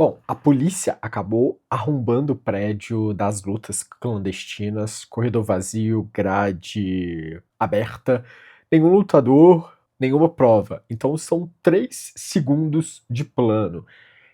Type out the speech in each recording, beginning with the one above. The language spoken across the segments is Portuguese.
Bom, a polícia acabou arrombando o prédio das lutas clandestinas, corredor vazio, grade aberta, nenhum lutador, nenhuma prova. Então são 3 segundos de plano,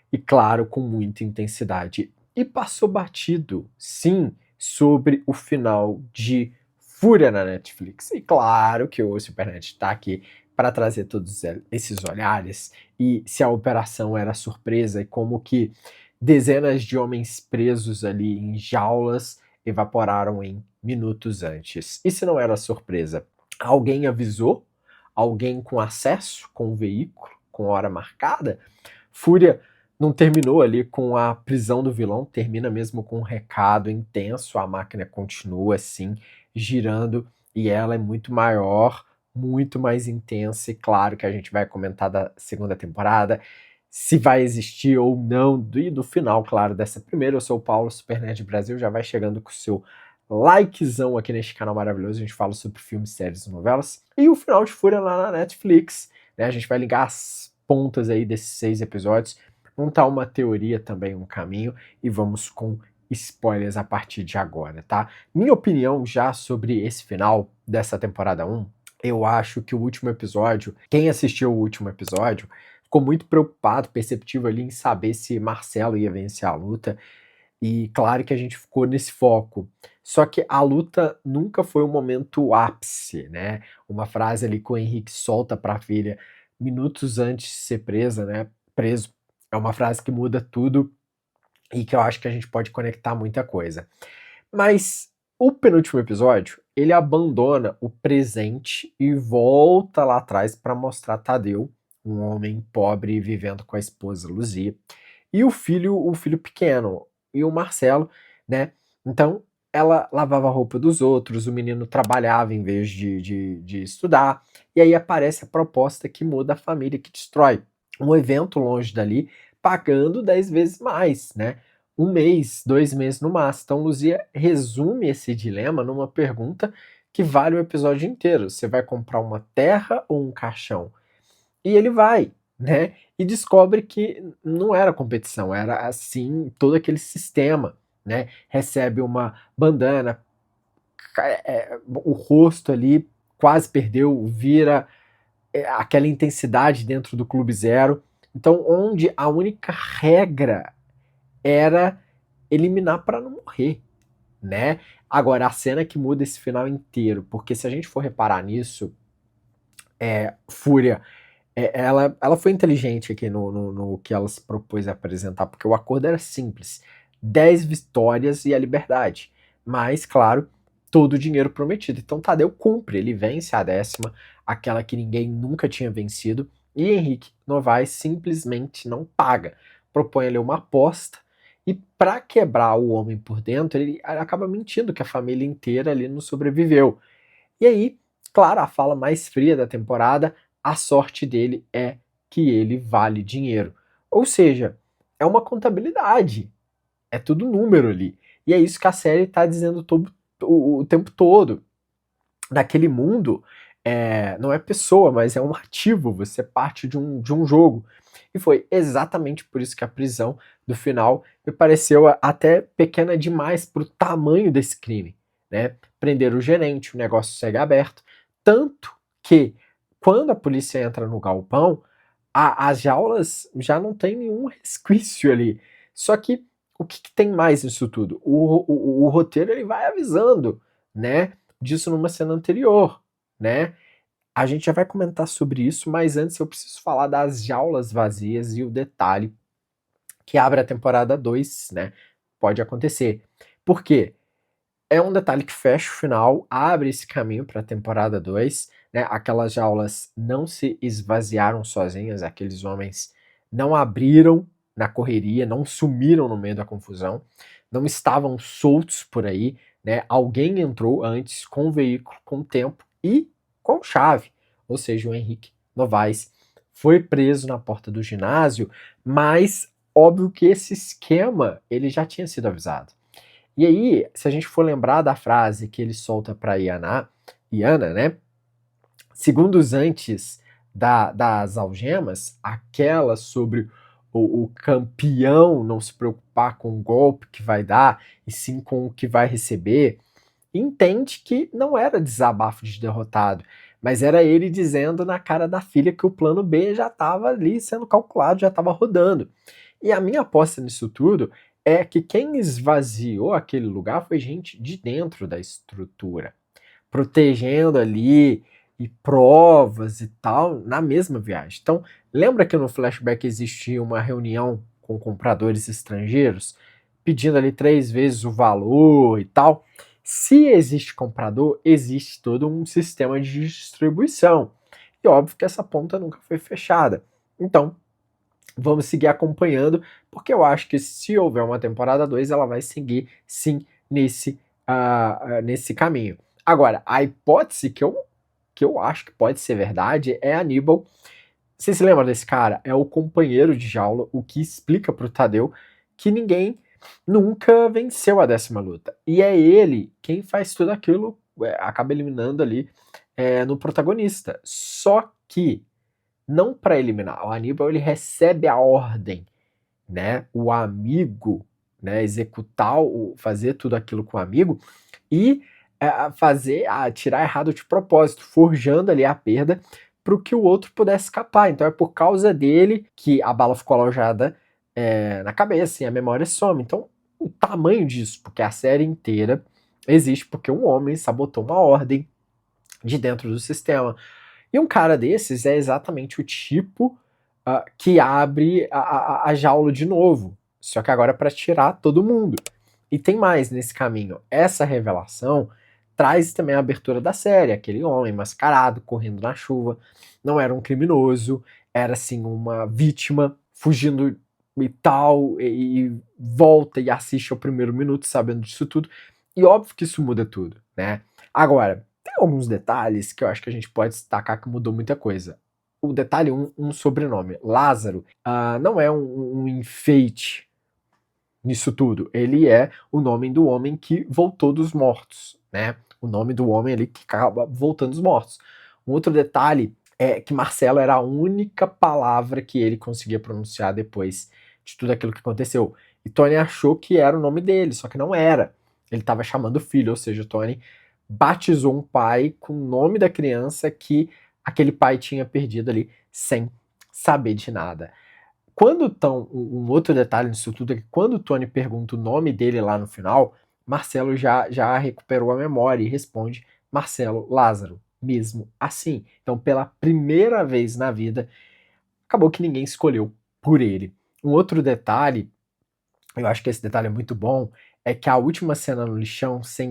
e claro, com muita intensidade. E passou batido, sim, sobre o final de Fúria na Netflix. E claro que o Supernet está aqui para trazer todos esses olhares e se a operação era surpresa e como que dezenas de homens presos ali em jaulas evaporaram em minutos antes. E se não era surpresa? Alguém avisou? Alguém com acesso, com o veículo, com hora marcada? Fúria não terminou ali com a prisão do vilão, termina mesmo com um recado intenso, a máquina continua assim, girando, e ela é muito maior, muito mais intensa, e claro que a gente vai comentar da segunda temporada, se vai existir ou não, e do final, claro, dessa primeira. Eu sou o Paulo, Super Nerd Brasil, já vai chegando com o seu likezão aqui neste canal maravilhoso, a gente fala sobre filmes, séries e novelas, e o final de Fúria lá na Netflix, né, a gente vai ligar as pontas aí desses 6 episódios, montar uma teoria também, um caminho, e vamos com spoilers a partir de agora, tá? Minha opinião já sobre esse final dessa temporada 1, eu acho que o último episódio, quem assistiu o último episódio, ficou muito preocupado, perceptivo ali em saber se Marcelo ia vencer a luta, e claro que a gente ficou nesse foco. Só que a luta nunca foi um momento ápice, né? Uma frase ali que o Henrique solta para a filha minutos antes de ser preso, é uma frase que muda tudo e que eu acho que a gente pode conectar muita coisa. Mas o penúltimo episódio, ele abandona o presente e volta lá atrás para mostrar Tadeu, um homem pobre vivendo com a esposa Luzia, e o filho pequeno, e o Marcelo, né? Então, ela lavava a roupa dos outros, o menino trabalhava em vez de estudar, e aí aparece a proposta que muda a família, que destrói um evento longe dali, pagando 10 vezes mais, né? Um mês, 2 meses no máximo. Então, Luzia resume esse dilema numa pergunta que vale o episódio inteiro. Você vai comprar uma terra ou um caixão? E ele vai, né? E descobre que não era competição, era assim todo aquele sistema, né? Recebe uma bandana, o rosto ali quase perdeu, vira aquela intensidade dentro do Clube Zero. Então, onde a única regra era eliminar para não morrer, né? Agora, a cena que muda esse final inteiro, porque se a gente for reparar nisso, Fúria, ela foi inteligente aqui no que ela se propôs a apresentar, porque o acordo era simples: 10 vitórias e a liberdade. Mas, claro, todo o dinheiro prometido. Então Tadeu cumpre, ele vence a 10ª, aquela que ninguém nunca tinha vencido, e Henrique Novaes simplesmente não paga. Propõe ali uma aposta, e para quebrar o homem por dentro, ele acaba mentindo que a família inteira ali não sobreviveu. E aí, claro, a fala mais fria da temporada, a sorte dele é que ele vale dinheiro. Ou seja, é uma contabilidade, é tudo número ali. E é isso que a série está dizendo o tempo todo. Naquele mundo, não é pessoa, mas é um ativo, você parte de um jogo. E foi exatamente por isso que a prisão do final me pareceu até pequena demais para o tamanho desse crime, né? Prender o gerente, o negócio segue aberto, tanto que quando a polícia entra no galpão, as jaulas já não tem nenhum resquício ali. Só que o que tem mais nisso tudo? O roteiro ele vai avisando, né, disso numa cena anterior, né? A gente já vai comentar sobre isso, mas antes eu preciso falar das jaulas vazias e o detalhe que abre a temporada 2, né? Pode acontecer. Por quê? É um detalhe que fecha o final, abre esse caminho para a temporada 2, né? Aquelas jaulas não se esvaziaram sozinhas, aqueles homens não abriram na correria, não sumiram no meio da confusão, não estavam soltos por aí, né? Alguém entrou antes com o veículo, com o tempo e com chave, ou seja, o Henrique Novaes foi preso na porta do ginásio, mas óbvio que esse esquema ele já tinha sido avisado. E aí, se a gente for lembrar da frase que ele solta para Iana, né? Segundos antes das algemas, aquela sobre o campeão não se preocupar com o golpe que vai dar, e sim com o que vai receber, entende que não era desabafo de derrotado, mas era ele dizendo na cara da filha que o plano B já estava ali sendo calculado, já estava rodando. E a minha aposta nisso tudo é que quem esvaziou aquele lugar foi gente de dentro da estrutura, protegendo ali e provas e tal na mesma viagem. Então, lembra que no flashback existia uma reunião com compradores estrangeiros, pedindo ali 3 vezes o valor e tal? Se existe comprador, existe todo um sistema de distribuição. E óbvio que essa ponta nunca foi fechada. Então, vamos seguir acompanhando, porque eu acho que se houver uma temporada 2, ela vai seguir sim nesse caminho. Agora, a hipótese que eu acho que pode ser verdade é Aníbal. Você se lembra desse cara? É o companheiro de jaula, o que explica pro Tadeu que ninguém nunca venceu a 10ª luta. E é ele quem faz tudo aquilo, acaba eliminando ali no protagonista. Só que, não para eliminar, o Aníbal ele recebe a ordem, né? O amigo, né? Executar, fazer tudo aquilo com o amigo e tirar errado de propósito, forjando ali a perda para que o outro pudesse escapar. Então é por causa dele que a bala ficou alojada na cabeça e a memória some. Então o tamanho disso, porque a série inteira existe porque um homem sabotou uma ordem de dentro do sistema. E um cara desses é exatamente o tipo que abre a jaula de novo, só que agora para tirar todo mundo. E tem mais nesse caminho. Essa revelação traz também a abertura da série. Aquele homem mascarado, correndo na chuva, não era um criminoso, era sim uma vítima, fugindo e tal, e volta e assiste ao primeiro minuto sabendo disso tudo. E óbvio que isso muda tudo, né? Agora, tem alguns detalhes que eu acho que a gente pode destacar que mudou muita coisa. O detalhe um sobrenome. Lázaro não é um enfeite nisso tudo. Ele é o nome do homem que voltou dos mortos, né? O nome do homem ali que acaba voltando dos mortos. Um outro detalhe é que Marcelo era a única palavra que ele conseguia pronunciar depois de tudo aquilo que aconteceu. E Tony achou que era o nome dele, só que não era. Ele estava chamando o filho, ou seja, Tony batizou um pai com o nome da criança que aquele pai tinha perdido ali sem saber de nada. Quando um outro detalhe nisso tudo é que quando o Tony pergunta o nome dele lá no final, Marcelo já recuperou a memória e responde Marcelo Lázaro, mesmo assim. Então, pela primeira vez na vida, acabou que ninguém escolheu por ele. Um outro detalhe, eu acho que esse detalhe é muito bom, é que a última cena no lixão, sem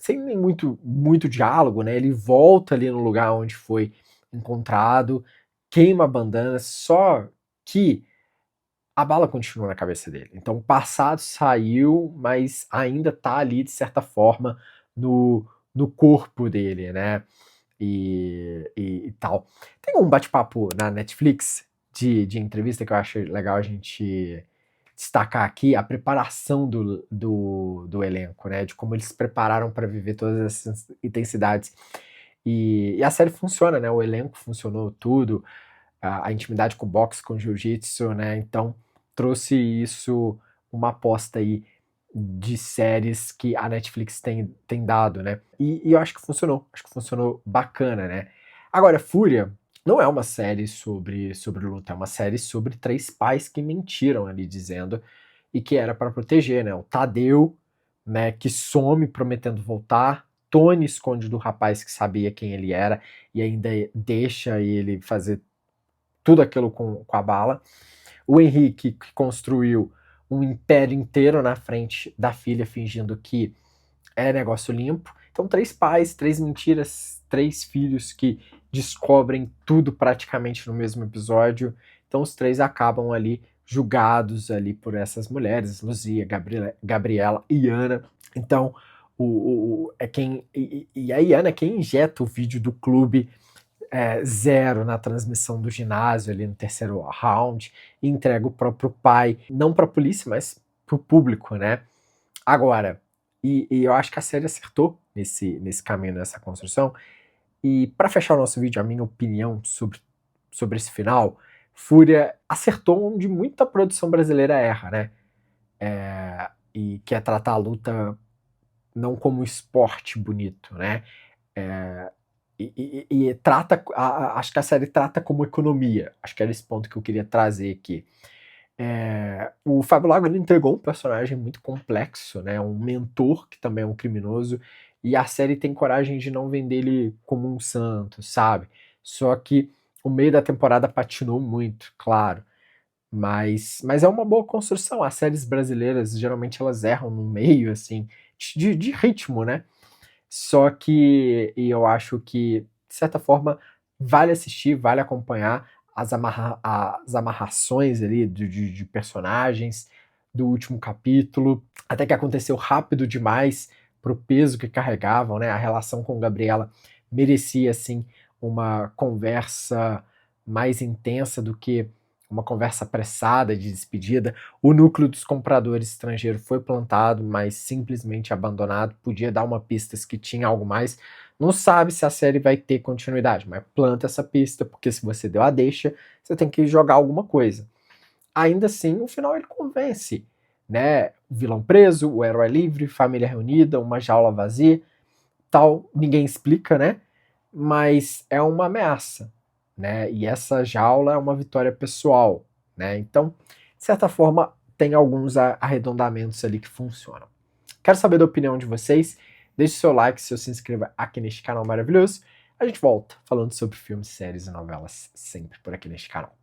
nem muito diálogo, né? Ele volta ali no lugar onde foi encontrado, queima a bandana, só que a bala continua na cabeça dele. Então o passado saiu, mas ainda tá ali, de certa forma, no corpo dele, né? E tal. Tem um bate-papo na Netflix de entrevista que eu acho legal a gente destacar aqui, a preparação do elenco, né? De como eles se prepararam para viver todas essas intensidades. E a série funciona, né? O elenco funcionou tudo, a intimidade com o boxe, com o jiu-jitsu, né? Então trouxe isso, uma aposta aí de séries que a Netflix tem dado, né? E eu acho que funcionou bacana, né? Agora, Fúria não é uma série sobre luta, é uma série sobre 3 pais que mentiram ali dizendo e que era para proteger, né? O Tadeu, né, que some prometendo voltar, Tony esconde do rapaz que sabia quem ele era e ainda deixa ele fazer tudo aquilo com a bala. O Henrique, que construiu um império inteiro na frente da filha, fingindo que é negócio limpo. Então, 3 pais, 3 mentiras, 3 filhos que descobrem tudo praticamente no mesmo episódio. Então, os 3 acabam ali julgados ali por essas mulheres, Luzia, Gabriela e Ana. Então, é quem. E a Iana é quem injeta o vídeo do clube zero na transmissão do ginásio ali no terceiro round, e entrega o próprio pai, não para a polícia, mas para o público, né? Agora, e eu acho que a série acertou nesse caminho, nessa construção. E para fechar o nosso vídeo, a minha opinião sobre esse final, Fúria acertou onde muita produção brasileira erra, né? E que é tratar a luta não como um esporte bonito, né? E trata, acho que a série trata como economia. Acho que era esse ponto que eu queria trazer aqui. O Fábio Lago ele entregou um personagem muito complexo, né? Um mentor que também é um criminoso, e a série tem coragem de não vender ele como um santo, sabe? Só que o meio da temporada patinou muito, claro. Mas é uma boa construção. As séries brasileiras, geralmente, elas erram no meio, assim, de ritmo, né? Só que eu acho que, de certa forma, vale assistir, vale acompanhar as amarrações ali de personagens do último capítulo, até que aconteceu rápido demais pro peso que carregavam, né? A relação com Gabriela merecia, assim, uma conversa mais intensa do que uma conversa apressada de despedida. O núcleo dos compradores estrangeiros foi plantado, mas simplesmente abandonado. Podia dar uma pista que tinha algo mais. Não sabe se a série vai ter continuidade, mas planta essa pista, porque se você deu a deixa, você tem que jogar alguma coisa. Ainda assim, o final ele convence, né? O vilão preso, o herói livre, família reunida, uma jaula vazia, tal, ninguém explica, né? Mas é uma ameaça, né? E essa jaula é uma vitória pessoal, né? Então, de certa forma, tem alguns arredondamentos ali que funcionam. Quero saber da opinião de vocês. Deixe seu like, se inscreva aqui neste canal maravilhoso. A gente volta falando sobre filmes, séries e novelas sempre por aqui neste canal.